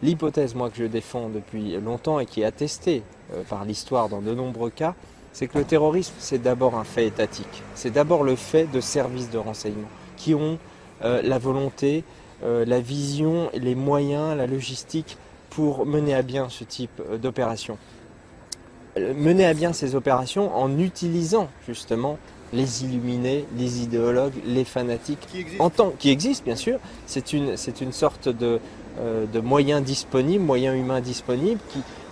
L'hypothèse, moi, que je défends depuis longtemps et qui est attestée par l'histoire dans de nombreux cas, c'est que le terrorisme, c'est d'abord un fait étatique. C'est d'abord le fait de services de renseignement qui ont la volonté, la vision, les moyens, la logistique pour mener à bien ce type d'opération. Mener à bien ces opérations en utilisant justement les illuminés, les idéologues, les fanatiques, qui existent bien sûr. C'est une sorte de moyens disponibles, moyens humains disponibles,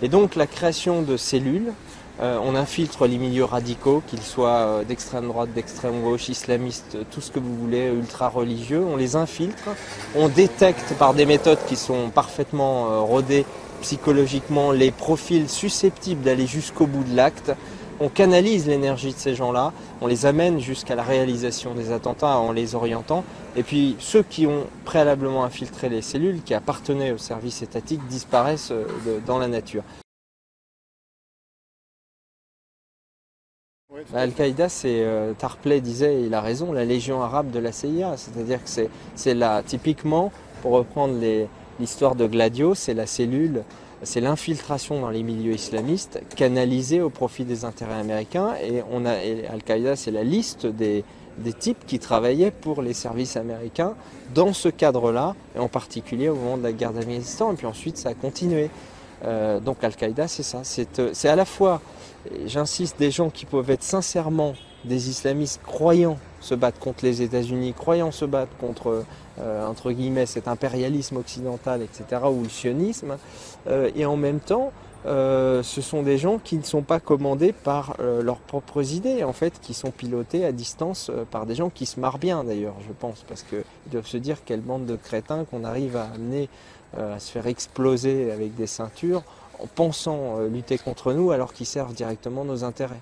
et donc la création de cellules. On infiltre les milieux radicaux, qu'ils soient d'extrême droite, d'extrême gauche, islamistes, tout ce que vous voulez, ultra-religieux. On les infiltre, on détecte par des méthodes qui sont parfaitement rodées psychologiquement les profils susceptibles d'aller jusqu'au bout de l'acte. On canalise l'énergie de ces gens-là, on les amène jusqu'à la réalisation des attentats en les orientant. Et puis ceux qui ont préalablement infiltré les cellules, qui appartenaient au service étatique, disparaissent dans la nature. Al-Qaïda, Tarpley disait, il a raison, la légion arabe de la CIA. C'est-à-dire que c'est là, typiquement, pour reprendre l'histoire de Gladio, c'est la cellule, c'est l'infiltration dans les milieux islamistes canalisée au profit des intérêts américains. Et Al-Qaïda, c'est la liste des types qui travaillaient pour les services américains dans ce cadre-là, et en particulier au moment de la guerre d'Afghanistan. Et puis ensuite, ça a continué. Donc Al-Qaïda, c'est ça. C'est à la fois, j'insiste, des gens qui peuvent être sincèrement des islamistes croyant se battre contre les États-Unis, croyant se battre contre, entre guillemets, cet impérialisme occidental, etc., ou le sionisme, et en même temps, ce sont des gens qui ne sont pas commandés par leurs propres idées, en fait, qui sont pilotés à distance par des gens qui se marrent bien, d'ailleurs, je pense, parce qu'ils doivent se dire quelle bande de crétins qu'on arrive à amener à se faire exploser avec des ceintures en pensant lutter contre nous alors qu'ils servent directement nos intérêts.